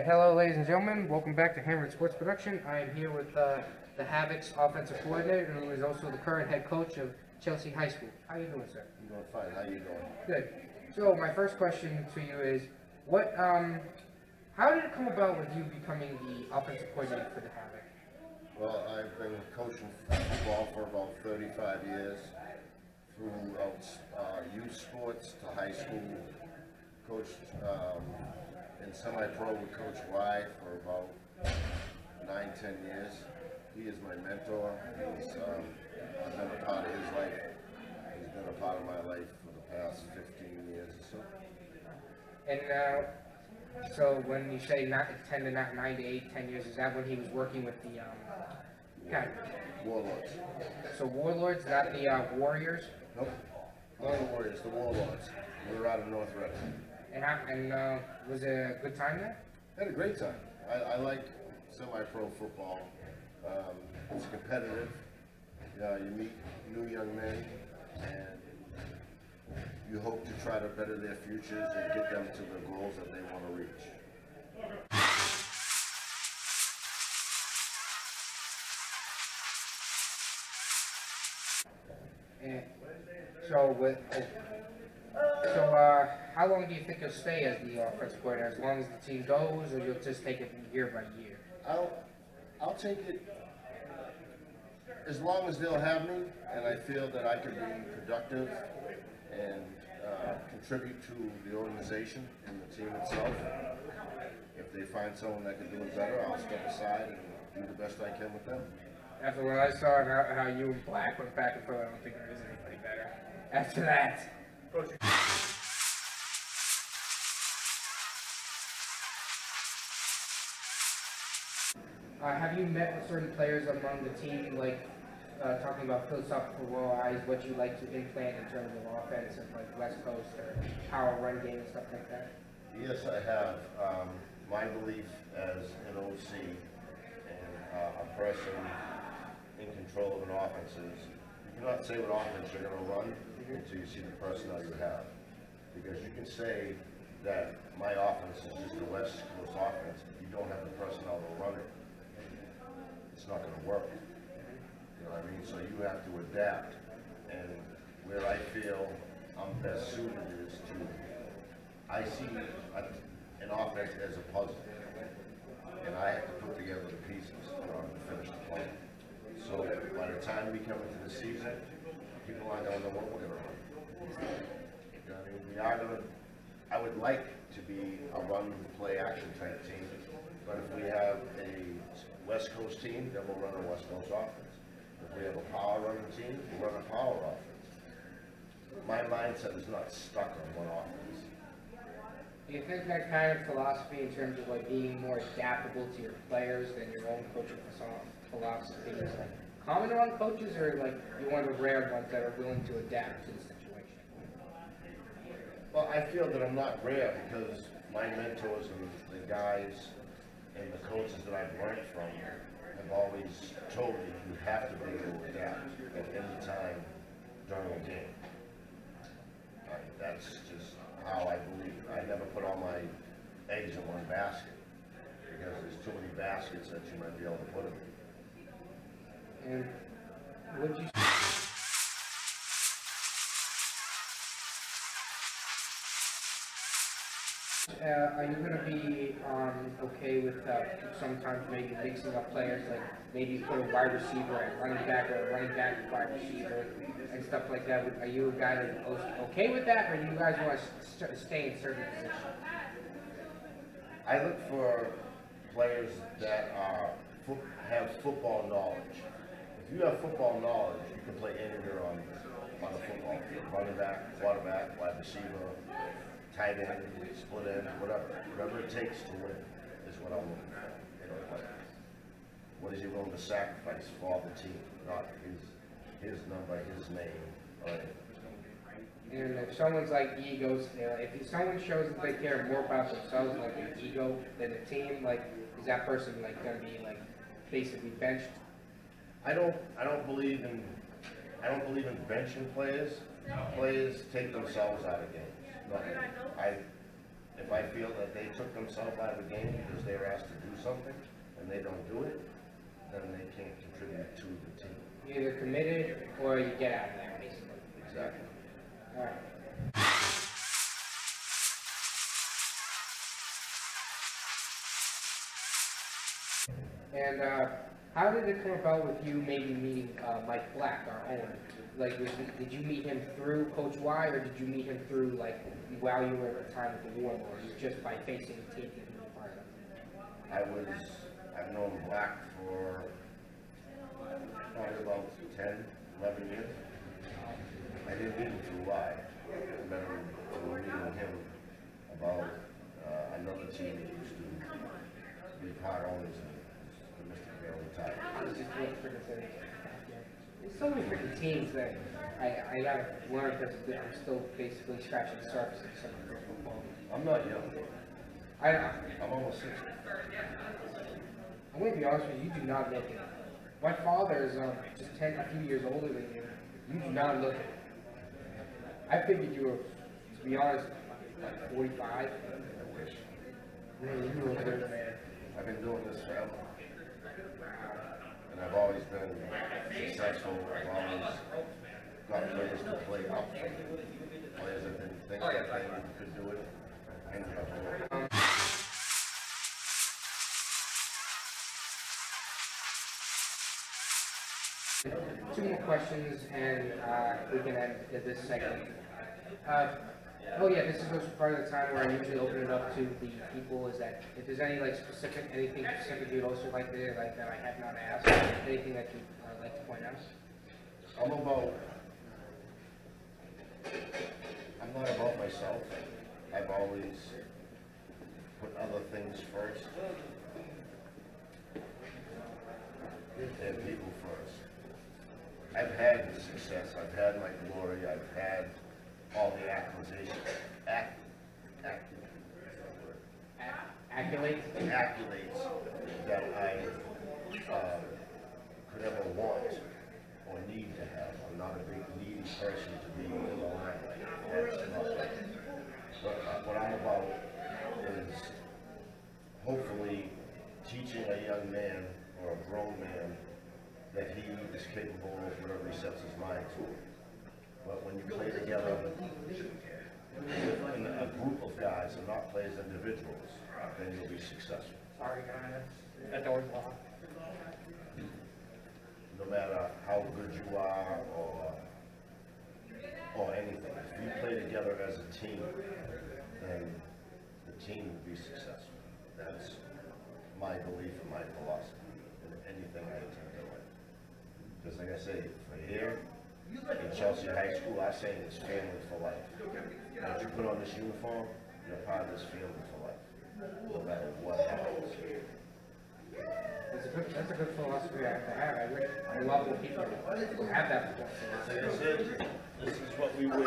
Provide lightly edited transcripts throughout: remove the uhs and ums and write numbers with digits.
Hello, ladies and gentlemen. Welcome back to Hammered Sports Production. I am here with the Havoc's offensive coordinator, who is also the current head coach of Chelsea High School. How you doing, sir? I'm doing fine. How you doing? Good. So my first question to you is, how did it come about with you becoming the offensive coordinator for the Havoc? Well, I've been coaching football for about 35 years, throughout youth sports to high school. Coached in semi-pro with Coach Y for about 9-10 years. He is my mentor. I've been a part of his life. He's been a part of my life for the past 15 years or so. And so when you say 9 to 8, 10 years, is that when he was working with the Warlords. So Warlords, not the Warriors? Nope. Not the Warriors, the Warlords. We were out of North Reading. And was it a good time there? I had a great time. I like semi-pro football. It's competitive. You meet new young men, and you hope to try to better their futures and get them to the goals that they want to reach. And how long do you think you'll stay as the offensive coordinator? As long as the team goes, or you'll just take it year by year? I'll take it as long as they'll have me, and I feel that I can be productive and contribute to the organization and the team itself. If they find someone that can do it better, I'll step aside and do the best I can with them. After what I saw and how you and Black went back and forth, I don't think there is anybody better. After that. Have you met with certain players among the team, like talking about philosophical wise, what you like to implant in terms of offense and like West Coast or power run game and stuff like that? Yes, I have. My belief as an OC and a person in control of an offense is you cannot say what offense you're going to run until you see the personnel you have. Because you can say that my offense is just a West Coast offense, but you don't have the personnel to run it. It's not going to work. You know what I mean? So you have to adapt. And where I feel I'm best suited is I see an offense as a puzzle. And I have to put together the pieces in order to finish the plan. So by the time we come into the season, people aren't going to know what we're going to run. You know what I mean? We are going to, I would like to be a run, play, action type team. But if we have a West Coast team, then we'll run a West Coast offense. If we have a power running team, we'll run a power offense. My mindset is not stuck on one offense. Do you think that kind of philosophy in terms of like being more adaptable to your players than your own coaching philosophy is like common among coaches, or like you're one of the rare ones that are willing to adapt to the situation? Well, I feel that I'm not rare because my mentors and the guys and the coaches that I've learned from have always told me you have to be able to adapt at any time during a game. That's just how I believe. I never put all my eggs in one basket because there's too many baskets that you might be able to put them in. And would you? Are you going to be okay with sometimes maybe mixing up players, like maybe put a wide receiver at running back or a running back at wide receiver and stuff like that? Are you a guy that's okay with that, or do you guys want to stay in certain positions? I look for players that have football knowledge. If you have football knowledge, you can play anywhere on the football field. Running back, quarterback, wide receiver, tight end, split end, whatever it takes to win is what I'm looking for. You know, what is he willing to sacrifice for the team, not his number, his name, or and if someone's like egos, if someone shows that they care more about themselves, like an ego, than the team, like is that person like going to be like basically benched? I don't believe in benching players. Players take themselves out of games. No, If I feel that they took themselves out of the game because they were asked to do something and they don't do it, then they can't contribute to the team. You're either committed or you get out of there, basically. Exactly. All right. And how did it come about with you maybe meeting Mike Black, our owner? Like, did you meet him through Coach Y, or did you meet him through, like, while you were at the time with the Warlords, just by facing the team and being part of it? I've known Black for probably about 10, 11 years. I didn't meet him through Y. I met him through meeting him about another team that used to be part owners of Mr. Bailey Tide. I was just looking for this. There's so many freaking teams that I gotta learn because I'm still basically scratching the surface of some of the football. I'm not young. I'm almost 60. I'm gonna be honest with you, you do not look it. My father is just a few years older than you. You do not look it. I figured you were, to be honest, like 45. I wish. You were a good man. I've been doing this forever. And I've always been successful. I've always got players to play up for me. Players that didn't think that they could do it. Ended up doing it. Two more questions, and we can end this segment. Oh yeah, this is also part of the time where I usually open it up to the people. Is that if there's anything specific you'd also like that I have not asked, anything that you'd like to point out? I'm not about myself. I've always put other things first and people first. I've had the success, I've had my glory, I've had all the accolades that I could ever want or need to have. I'm not a big needy person to be in the line. That's not what I'm about is hopefully teaching a young man or a grown man that he is capable of whatever he sets his mind to. But when you play together in a group of guys and not play as individuals, then you'll be successful. Sorry, guys. That door's locked. No matter how good you are or anything, if you play together as a team, then the team will be successful. That's my belief and my philosophy in anything I attempt to do. Because like I say, for here, in Chelsea High School, our saying is family for life. Once you put on this uniform, you're part of this family for life, no matter what happens. That's a good philosophy I have. I love when people have that philosophy. This is what we wear.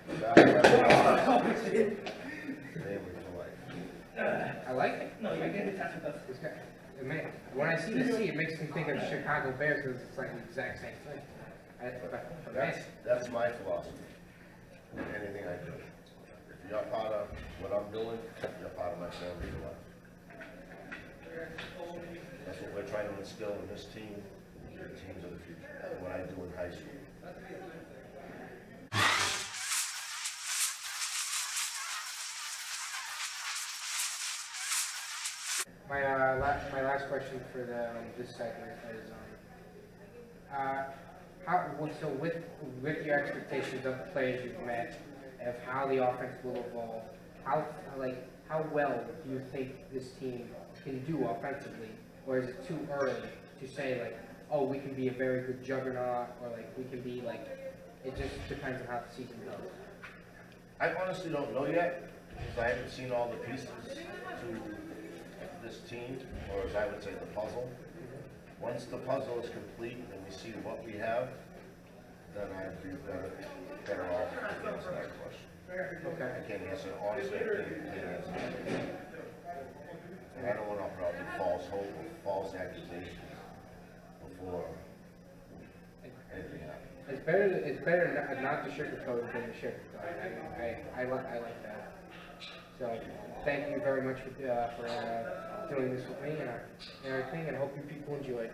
Family for life. I like it. No, you're getting touch with us. When I see the C, it makes me think of Chicago Bears because it's like the exact same thing. That's my philosophy in anything I do. If you're part of what I'm doing, you're part of my family for life. That's what we're trying to instill in this team, the teams of the future, and what I do in high school. My last question for this segment is so with your expectations of the players you've met, of how the offense will evolve, how well do you think this team can do offensively, or is it too early to say like, oh, we can be a very good juggernaut, or like we can be like, it just depends on how the season goes? I honestly don't know yet, because I haven't seen all the pieces to this team, or as I would say, the puzzle. Once the puzzle is complete and we see what we have, then I'd be better off to answer that question. Okay. I can't answer honestly. I can't answer that. And I don't want to put out any false hope or false accusations before anything happens. it's better not to sugarcoat it than to sugarcoat it. I like that. So, thank you very much for doing this with me and everything, and I hope you people enjoyed.